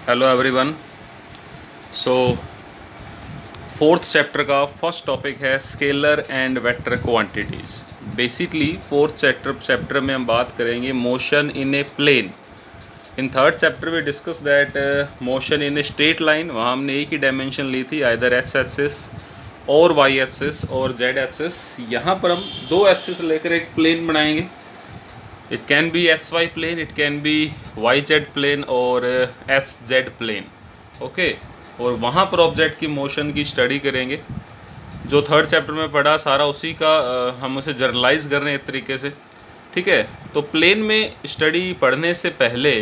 Hello everyone. So fourth chapter का first topic है scalar and vector quantities. Basically fourth chapter में हम बात करेंगे motion in a plane. In third chapter में discuss that motion in a straight line. वहाँ हमने एक ही डायमेंशन ली थी, आइदर एक्स एक्सिस और वाई एक्सिस और जेड एक्सिस। यहाँ पर हम दो एक्सिस लेकर एक प्लेन बनाएंगे। It can be xy plane, it can be yz plane और xz plane। ओके, और वहाँ पर ऑब्जेक्ट की मोशन की स्टडी करेंगे। जो थर्ड चैप्टर में पढ़ा सारा उसी का हम उसे जर्नलाइज कर रहे हैं एक तरीके से। ठीक है, तो प्लेन में स्टडी पढ़ने से पहले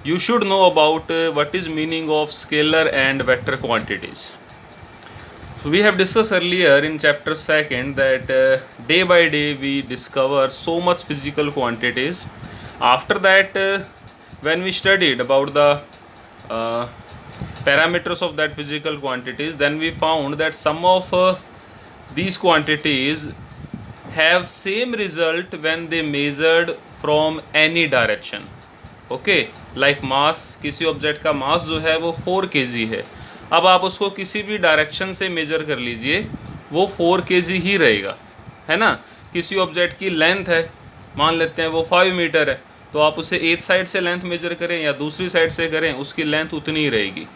you should know about what is meaning of scalar and vector quantities. So we have discussed earlier in chapter 2 that day by day we discover so much physical quantities. After that, when we studied about the parameters of that physical quantities, then we found that some of these quantities have same result when they measured from any direction. Okay, like mass, किसी object का मास जो है वो 4 kg है। अब आप उसको किसी भी डायरेक्शन से मेजर कर लीजिए, वो 4 kg ही रहेगा, है ना। किसी ऑब्जेक्ट की लेंथ है, मान लेते हैं वो 5 मीटर है, तो आप उसे एक साइड से लेंथ मेजर करें या दूसरी साइड से करें, उसकी लेंथ उतनी ही रहेगी।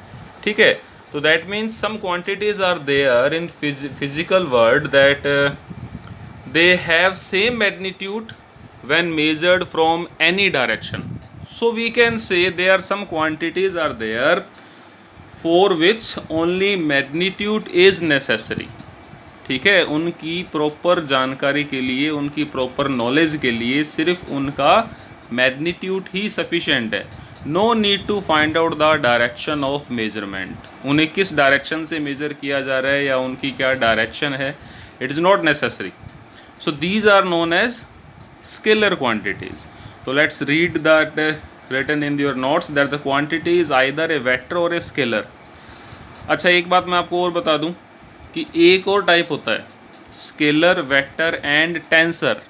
ठीक है, तो that means some quantities are there in physical world that they have same magnitude when measured from any direction. So we can say there some quantities are there for which only magnitude is necessary। ठीक है, उनकी proper जानकारी के लिए, उनकी proper knowledge के लिए सिर्फ उनका मैग्नीट्यूड ही सफिशेंट है। No need to find out the direction of measurement. उन्हें किस डायरेक्शन से मेजर किया जा रहा है या उनकी क्या डायरेक्शन है, it is not necessary. So these are known as scalar quantities. तो let's read that written in your notes that the quantity is either a vector or a scalar। अच्छा, एक बात मैं आपको और बता दूं कि एक और टाइप होता है स्केलर, वेक्टर एंड टेंसर।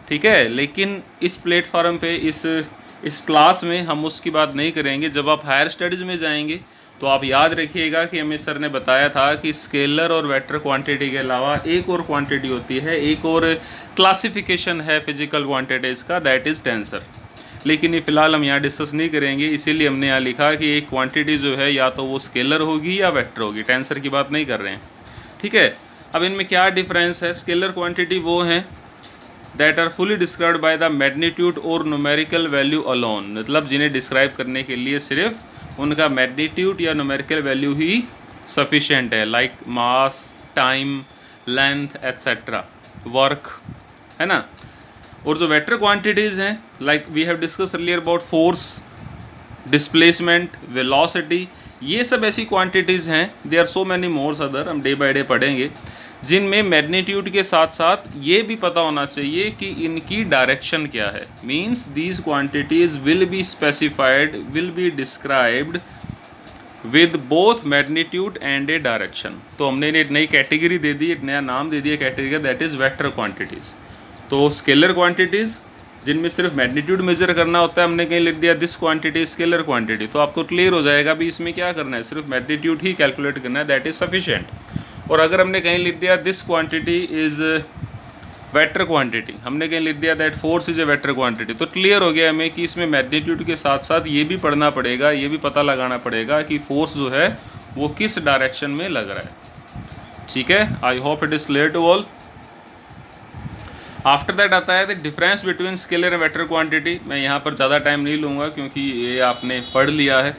ठीक है, लेकिन इस प्लेटफॉर्म पे इस क्लास में हम उसकी बात नहीं करेंगे। जब आप हायर स्टडीज़ में जाएंगे तो आप याद रखिएगा कि हमें सर ने बताया था कि स्केलर और वेक्टर क्वांटिटी के अलावा एक और क्वांटिटी होती है, एक और क्लासिफिकेशन है फिजिकल क्वांटिटीज़ का, दैट इज़ टेंसर। लेकिन ये फ़िलहाल हम यहाँ डिस्कस नहीं करेंगे, इसीलिए हमने यहाँ लिखा कि एक क्वांटिटी जो है या तो वो स्केलर होगी या वेक्टर होगी, टेंसर की बात नहीं कर रहे हैं। ठीक है, अब इनमें क्या डिफरेंस है। स्केलर क्वांटिटी वो हैं that are fully described by the magnitude और न्यूमेरिकल वैल्यू अलोन, मतलब जिन्हें डिस्क्राइब करने के लिए सिर्फ उनका मैग्नीट्यूड या न्यूमेरिकल वैल्यू ही सफिशेंट है, like mass, time, length etcetera, work, है ना। और जो वेक्टर क्वांटिटीज़ हैं, like we have discuss earlier about force, displacement, velocity, ये सब ऐसी क्वांटिटीज़ हैं, they are so many mores other, हम डे बाय डे पढ़ेंगे, जिनमें मैग्नीट्यूड के साथ साथ ये भी पता होना चाहिए कि इनकी डायरेक्शन क्या है। Means these quantities will be specified, will be described with both magnitude and A direction. तो हमने एक नई कैटेगरी दे दी, एक नया नाम दे दिया कैटेगरी का, दैट इज़ वेक्टर क्वांटिटीज़। तो स्केलर क्वांटिटीज़ जिनमें सिर्फ मैग्नीट्यूड मेजर करना होता है, हमने कहीं लिख दिया दिस क्वांटिटी स्केलर क्वांटिटी, तो आपको क्लियर हो जाएगा भी इसमें क्या करना है, सिर्फ मैग्नीट्यूड ही कैलकुलेट करना है, दैट इज़ सफिशिएंट। और अगर हमने कहीं लिख दिया this quantity is vector quantity, हमने कहीं लिख दिया that force is a vector quantity, तो क्लियर हो गया हमें कि इसमें मैग्नीट्यूड के साथ साथ ये भी पढ़ना पड़ेगा, ये भी पता लगाना पड़ेगा कि फोर्स जो है वो किस डायरेक्शन में लग रहा है। ठीक है, I hope it is clear to all. After that आता है the difference between scalar and vector quantity. मैं यहाँ पर ज़्यादा टाइम नहीं लूँगा क्योंकि ये आपने पढ़ लिया है,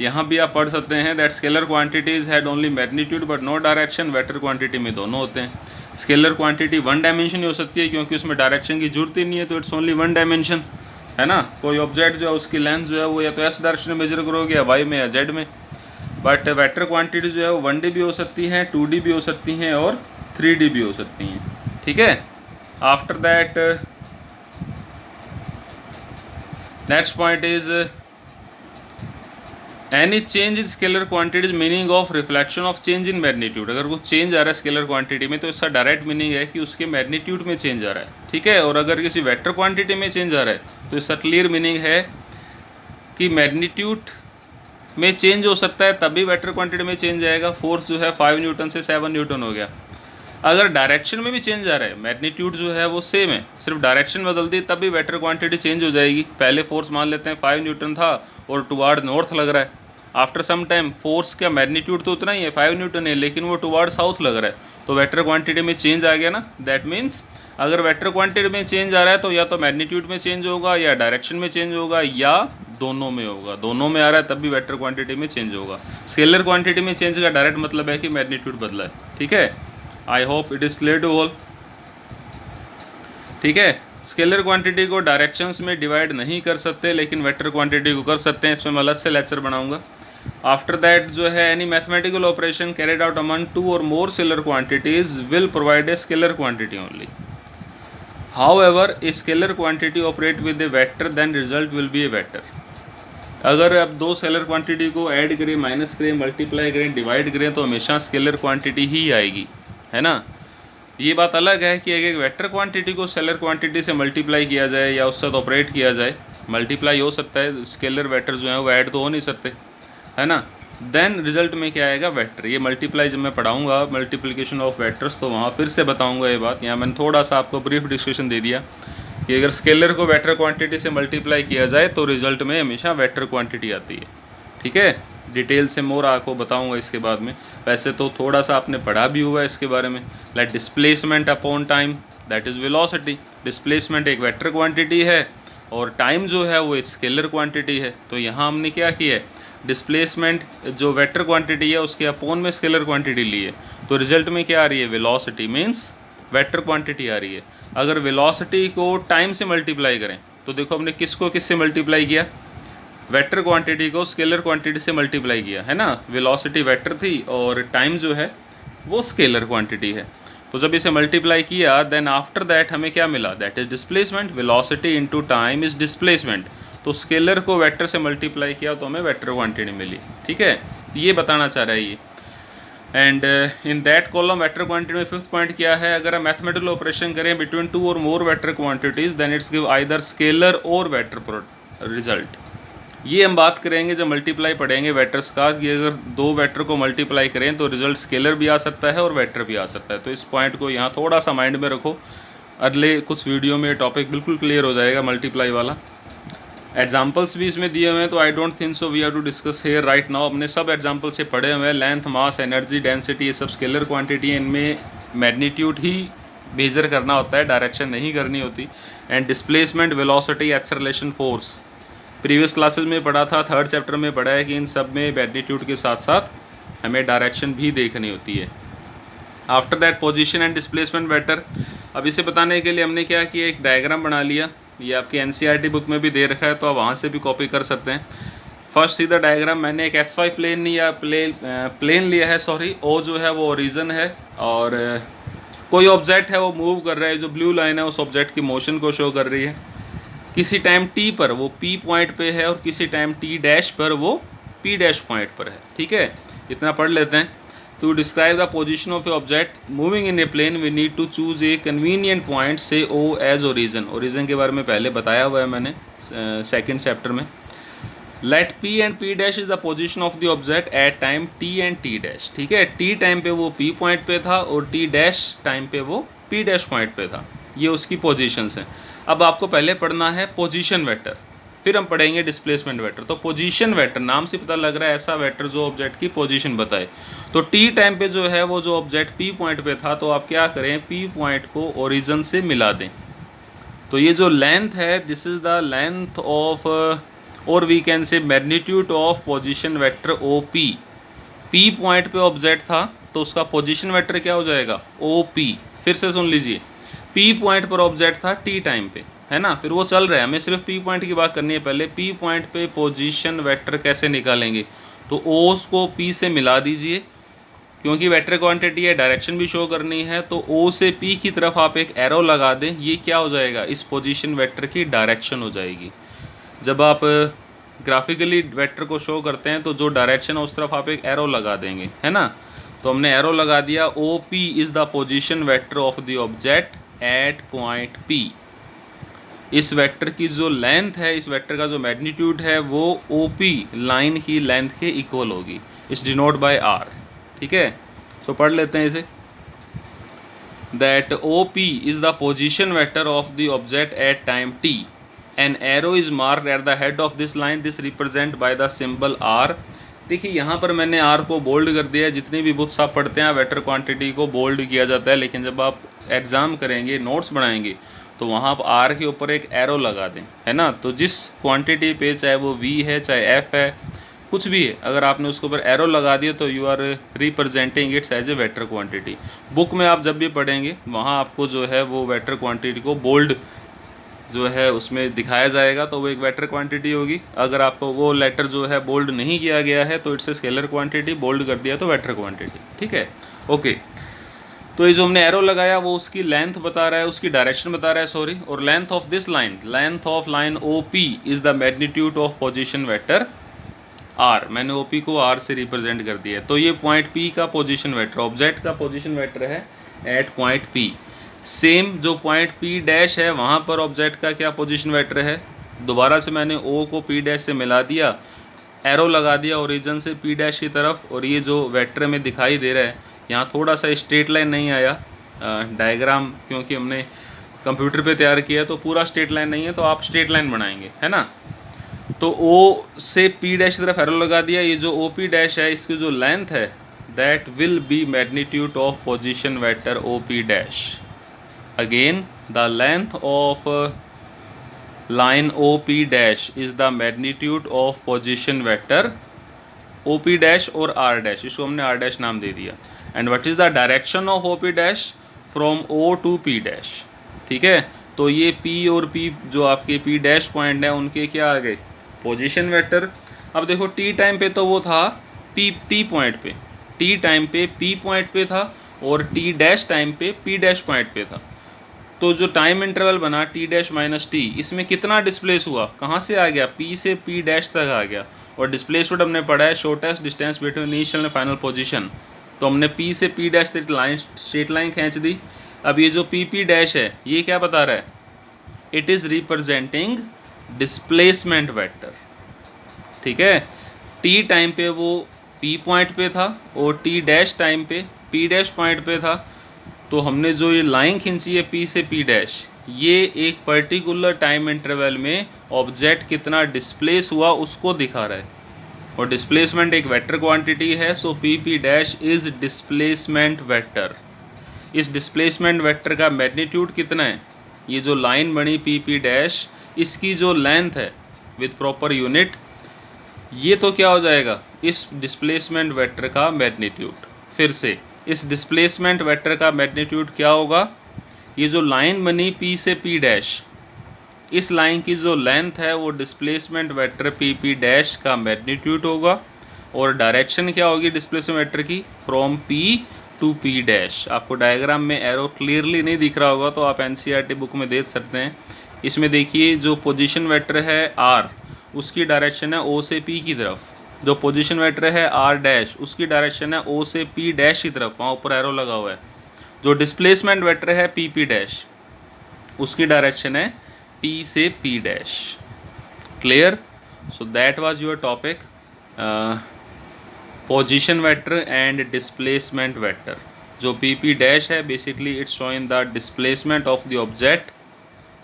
यहाँ भी आप पढ़ सकते हैं that scalar quantities had only magnitude but no direction. Vector quantity में दोनों होते हैं। स्केलर क्वांटिटी 1 डायमेंशन ही हो सकती है क्योंकि उसमें डायरेक्शन की जरूरत ही नहीं है, तो इट्स ओनली 1 डायमेंशन, है ना। कोई ऑब्जेक्ट जो है उसकी लेंथ जो है वो या तो एस डायरेक्शन में मेजर करोगे या वाई में या जेड में। बट वेक्टर क्वांटिटी जो है वो 1D भी हो सकती हैं, 2D भी हो सकती हैं और 3D भी हो सकती हैं। ठीक है, after that next point is any change in scalar quantities meaning of reflection of change in magnitude। अगर कुछ चेंज आ रहा है स्केलर क्वांटिटी में तो इसका डायरेक्ट मीनिंग है कि उसके मैग्नीट्यूड में चेंज आ रहा है। ठीक है, और अगर किसी वेक्टर क्वांटिटी में चेंज आ रहा है तो इसका क्लियर मीनिंग है कि मैग्नीट्यूड में चेंज हो सकता है तब भी वेक्टर क्वांटिटी में चेंज आएगा। फोर्स जो है 5 न्यूटन से 7 न्यूटन हो गया। अगर डायरेक्शन में भी चेंज आ रहा है, मैग्नीट्यूड जो है वो सेम है, सिर्फ डायरेक्शन बदल दी तब भी वेक्टर क्वांटिटी चेंज हो जाएगी। पहले फोर्स मान लेते हैं 5 न्यूटन था और टुवार्ड नॉर्थ लग रहा है, आफ्टर सम टाइम फोर्स का मैग्नीट्यूड तो उतना ही है 5 न्यूटन है, लेकिन वो टुवार्ड साउथ लग रहा है, तो वेक्टर क्वांटिटी में चेंज आ गया ना। दैट मीन्स अगर वेक्टर क्वांटिटी में चेंज आ रहा है तो या तो मैग्नीट्यूड में चेंज होगा या डायरेक्शन में चेंज होगा या दोनों में होगा। दोनों में आ रहा है तब भी वेक्टर क्वांटिटी में चेंज होगा। स्केलर क्वांटिटी में चेंज का डायरेक्ट मतलब है कि मैग्नीट्यूड बदला है। ठीक है, I hope it is clear to all. ठीक है, स्केलर क्वांटिटी को डायरेक्शंस में डिवाइड नहीं कर सकते, लेकिन वेक्टर क्वांटिटी को कर सकते हैं। इसमें मैं अलग से लेक्चर बनाऊंगा। आफ्टर दैट जो है any mathematical operation carried out among 2 और more scalar quantities will provide a scalar quantity only. However a scalar quantity operate with a vector then result will be a vector. अगर आप दो scalar quantity को add करें, minus करें, multiply करें, divide करें तो हमेशा स्केलर क्वांटिटी ही आएगी, है ना। ये बात अलग है कि एक वेक्टर क्वांटिटी को स्केलर क्वांटिटी से मल्टीप्लाई किया जाए या उससे ऑपरेट किया जाए। मल्टीप्लाई हो सकता है, स्केलर वेक्टर जो है वो ऐड तो हो नहीं सकते, है ना। देन रिजल्ट में क्या आएगा, वेक्टर। ये मल्टीप्लाई जब मैं पढ़ाऊंगा मल्टीप्लिकेशन ऑफ वेक्टर्स तो वहाँ फिर से बताऊंगा ये बात। यहाँ मैंने थोड़ा सा आपको ब्रीफ डिस्कशन दे दिया कि अगर स्केलर को वेक्टर क्वांटिटी से मल्टीप्लाई किया जाए तो रिजल्ट में हमेशा वेक्टर क्वांटिटी आती है। ठीक है, डिटेल से मोर आपको बताऊंगा इसके बाद में। वैसे तो थोड़ा सा आपने पढ़ा भी हुआ है इसके बारे में। Like displacement upon time that is velocity. Displacement एक वेक्टर क्वांटिटी है और टाइम जो है वो एक स्केलर क्वांटिटी है। तो यहाँ हमने क्या किया है, डिस्प्लेसमेंट जो वेक्टर क्वांटिटी है उसके अपोन में स्केलर क्वांटिटी ली है, तो रिजल्ट में क्या आ रही है, वेलोसिटी मीन्स वेक्टर क्वांटिटी आ रही है। अगर वेलोसिटी को टाइम से मल्टीप्लाई करें तो देखो हमने किसको किससे मल्टीप्लाई किया, वेक्टर क्वांटिटी को स्केलर क्वांटिटी से मल्टीप्लाई किया, है ना। वेलोसिटी वेक्टर थी और टाइम जो है वो स्केलर क्वांटिटी है। तो जब इसे मल्टीप्लाई किया देन आफ्टर दैट हमें क्या मिला, that is displacement. Velocity into time is displacement. तो स्केलर को वेक्टर से मल्टीप्लाई किया तो हमें वेक्टर क्वांटिटी मिली। ठीक है, तो ये बताना चाह रहा है ये। And in that column vector quantity में फिफ्थ पॉइंट क्या है, अगर हम मैथमेटिकल ऑपरेशन करें बिटवीन 2 और more vector quantities then it's give either scalar और वेक्टर रिजल्ट। ये हम बात करेंगे जब मल्टीप्लाई पढ़ेंगे वेक्टर्स का, कि अगर दो वेक्टर को मल्टीप्लाई करें तो रिजल्ट स्केलर भी आ सकता है और वेक्टर भी आ सकता है। तो इस पॉइंट को यहाँ थोड़ा सा माइंड में रखो, अगले कुछ वीडियो में टॉपिक बिल्कुल क्लियर हो जाएगा मल्टीप्लाई वाला। एग्जाम्पल्स भी इसमें दिए हुए हैं, तो I don't think so we have to discuss here right now. हमने सब एग्जाम्पल से पढ़े हुए हैं। लेंथ, मास, एनर्जी, डेंसिटी, ये सब स्केलर क्वांटिटी है। इनमें मैग्नीट्यूड ही मेजर करना होता है, डायरेक्शन नहीं करनी होती। And displacement, velocity, acceleration, force previous classes में पढ़ा था, थर्ड चैप्टर में पढ़ा है कि इन सब में मैग्नीट्यूड के साथ साथ हमें डायरेक्शन भी देखनी होती है। After that position and displacement vector. अब इसे बताने के लिए हमने क्या किया, एक डायग्राम बना लिया। ये आपकी एनसीईआरटी बुक में भी दे रखा है, तो आप वहाँ से भी कॉपी कर सकते हैं। फर्स्ट सीधा डायग्राम, मैंने एक XY प्लेन लिया, प्लेन लिया है, सॉरी। ओ जो है वो ओरिजिन है और कोई ऑब्जेक्ट है वो मूव कर रहा है, जो ब्लू लाइन है उस ऑब्जेक्ट की मोशन को शो कर रही है। किसी टाइम टी पर वो P पॉइंट पे है और किसी टाइम T डैश पर वो P डैश पॉइंट पर है। ठीक है, इतना पढ़ लेते हैं। To describe the position of a object moving in a plane, we need to choose a convenient point, say O as origin. Origin के बारे में पहले बताया हुआ है मैंने सेकंड चैप्टर में। Let P and P dash is the position of the object at time T and T dash. ठीक है, T टाइम पे वो P पॉइंट पे था और T डैश टाइम पे वो P डैश पॉइंट पे था। ये उसकी पोजीशंस हैं। अब आपको पहले पढ़ना है पोजीशन वेक्टर, फिर हम पढ़ेंगे डिस्प्लेसमेंट वेक्टर। तो पोजीशन वेक्टर नाम से पता लग रहा है ऐसा वेक्टर जो ऑब्जेक्ट की पोजीशन बताए। तो टी टाइम पे जो है वो जो ऑब्जेक्ट पी पॉइंट पे था, तो आप क्या करें, पी पॉइंट को ओरिजिन से मिला दें। तो ये जो लेंथ है, this is the length of, और we can say magnitude of position vector O P. P point पे ऑब्जेक्ट था तो उसका पोजीशन वेक्टर क्या हो जाएगा, ओ पी। फिर से सुन लीजिए, पी पॉइंट पर ऑब्जेक्ट था टी टाइम पे, है ना, फिर वो चल रहा है, हमें सिर्फ पी पॉइंट की बात करनी है। पहले पी पॉइंट पे पोजीशन वेक्टर कैसे निकालेंगे, तो ओस को पी से मिला दीजिए, क्योंकि वेक्टर क्वांटिटी है, डायरेक्शन भी शो करनी है। तो ओ से पी की तरफ आप एक एरो लगा दें, ये क्या हो जाएगा, इस पोजीशन वेक्टर की डायरेक्शन हो जाएगी। जब आप ग्राफिकली वेक्टर को शो करते हैं तो जो डायरेक्शन है उस तरफ आप एक एरो लगा देंगे, है ना। तो हमने एरो लगा दिया, O P is the position vector of the object at point P. इस वेक्टर की जो लेंथ है, इस वेक्टर का जो मैग्नीट्यूड है वो OP लाइन की लेंथ के इक्वल होगी, इस डिनोट बाय R। ठीक है, तो पढ़ लेते हैं इसे। That OP is the position vector of the object at time t। An arrow is marked at the head of this line, this represent by the symbol R। देखिए यहाँ पर मैंने R को बोल्ड कर दिया है। जितनी भी बुक्स आप पढ़ते हैं वेक्टर क्वांटिटी को बोल्ड किया जाता है, लेकिन जब आप एग्ज़ाम करेंगे, नोट्स बनाएंगे, तो वहाँ आप R के ऊपर एक एरो लगा दें, है ना। तो जिस क्वांटिटी पे, चाहे वो V है चाहे F है, कुछ भी है, अगर आपने उसके ऊपर एरो लगा दिया तो you are representing its as a vector quantity. Book में आप जब भी पढ़ेंगे वहाँ आपको जो है वो वेक्टर क्वांटिटी को बोल्ड जो है उसमें दिखाया जाएगा, तो वो एक वेक्टर क्वांटिटी होगी। अगर आपको वो लेटर जो है बोल्ड नहीं किया गया है तो it's a scalar quantity, bold कर दिया तो वेक्टर क्वांटिटी। ठीक है, ओके। तो ये जो हमने एरो लगाया वो उसकी लेंथ बता रहा है, उसकी डायरेक्शन बता रहा है, सॉरी। और length of this line, length of line OP is the magnitude of position vector R। मैंने OP को R से रिप्रेजेंट कर दिया है। तो ये पॉइंट P का पोजीशन वेक्टर, ऑब्जेक्ट का पोजीशन वेक्टर है एट पॉइंट P। सेम जो पॉइंट P डैश है वहाँ पर ऑब्जेक्ट का क्या पोजीशन वेक्टर है। दोबारा से मैंने O को P डैश से मिला दिया, एरो लगा दिया ओरिजिन से P डैश की तरफ, और ये जो वेक्टर में दिखाई दे रहा है, यहाँ थोड़ा सा स्ट्रेट लाइन नहीं आया डायग्राम, क्योंकि हमने कंप्यूटर पे तैयार किया तो पूरा स्ट्रेट लाइन नहीं है, तो आप स्ट्रेट लाइन बनाएंगे, है ना। तो O से P डैश की तरफ एरो लगा दिया। ये जो OP डैश है इसकी जो लेंथ है that will be magnitude of position vector OP dash. Again the length of line OP dash is the magnitude of position vector OP dash और R डैश, इसको हमने R डैश नाम दे दिया। And what is the direction of OP dash from O to P dash. ठीक है, तो ये P और P जो आपके P डैश पॉइंट है उनके क्या आ गए, पोजीशन वेक्टर। अब देखो T टाइम पे तो वो था T पॉइंट पे, T टाइम पे P पॉइंट पे था, और T डैश टाइम पे P डैश पॉइंट पे था। तो जो टाइम इंटरवल बना T डैश माइनस T, इसमें कितना डिस्प्लेस हुआ, कहाँ से आ गया, P से P डैश तक आ गया। और डिस्प्लेसमेंट हमने पढ़ा है shortest distance between initial and final position, तो हमने P से P डैश तक लाइन, स्ट्रेट लाइन खींच दी। अब ये जो PP डैश है ये क्या बता रहा है, it is representing displacement vector. ठीक है, T टाइम पे वो P पॉइंट पे था और T डैश टाइम पे P डैश पॉइंट पे था। तो हमने जो ये लाइन खींची है P से P डैश, ये एक पर्टिकुलर टाइम इंटरवल में ऑब्जेक्ट कितना डिस्प्लेस हुआ उसको दिखा रहा है, और डिस्प्लेसमेंट एक वेक्टर क्वांटिटी है। सो PP dash is displacement vector. इस डिस्प्लेसमेंट वेक्टर का मैग्नीट्यूड कितना है, ये जो लाइन बनी PP डैश, इसकी जो लेंथ है विद प्रॉपर यूनिट, ये तो क्या हो जाएगा, इस डिस्प्लेसमेंट वेक्टर का मैग्नीट्यूड। फिर से इस डिस्प्लेसमेंट वेक्टर का मैग्नीट्यूड क्या होगा, ये जो लाइन बनी P से P डैश, इस लाइन की जो लेंथ है वो डिस्प्लेसमेंट वेक्टर PP डैश का मैग्नीट्यूड होगा। और डायरेक्शन क्या होगी डिस्प्लेसमेंट वेक्टर की, from P to P dash. आपको डायग्राम में एरो क्लियरली नहीं दिख रहा होगा तो आप NCERT बुक में देख सकते हैं। इसमें देखिए जो पोजीशन वेक्टर है R, उसकी डायरेक्शन है O से P की तरफ। जो पोजीशन वेक्टर है R डैश, उसकी डायरेक्शन है O से P डैश की तरफ, वहाँ ऊपर एरो लगा हुआ है। जो डिस्प्लेसमेंट वेक्टर है PP डैश, उसकी डायरेक्शन है P से P dash. Clear? So that was your topic, position vector and displacement vector. जो PP डैश है basically it's showing the displacement of the object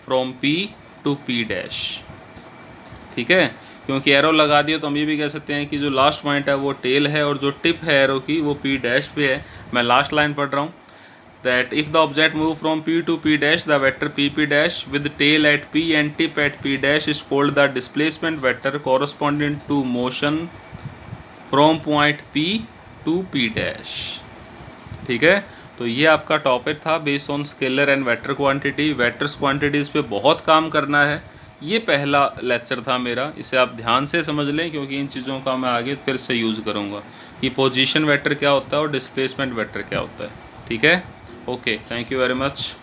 from P to P dash. ठीक है, क्योंकि arrow लगा दिया तो हम ये भी कह सकते हैं कि जो लास्ट पॉइंट है वो टेल है, और जो टिप है एरो की वो P डैश पे है। मैं लास्ट लाइन पढ़ रहा हूँ, that if the object move from P to P dash, the vector PP dash with tail at P and tip at P dash is called the displacement vector corresponding to motion from point P to P dash. ठीक है, तो ये आपका topic था based on scalar and vector quantity. Vectors quantities पे बहुत काम करना है। ये पहला लेक्चर था मेरा, इसे आप ध्यान से समझ लें क्योंकि इन चीज़ों का मैं आगे फिर से यूज़ करूँगा कि पोजीशन वेक्टर क्या होता है और डिस्प्लेसमेंट वेक्टर क्या होता है। ठीक है, okay, thank you very much.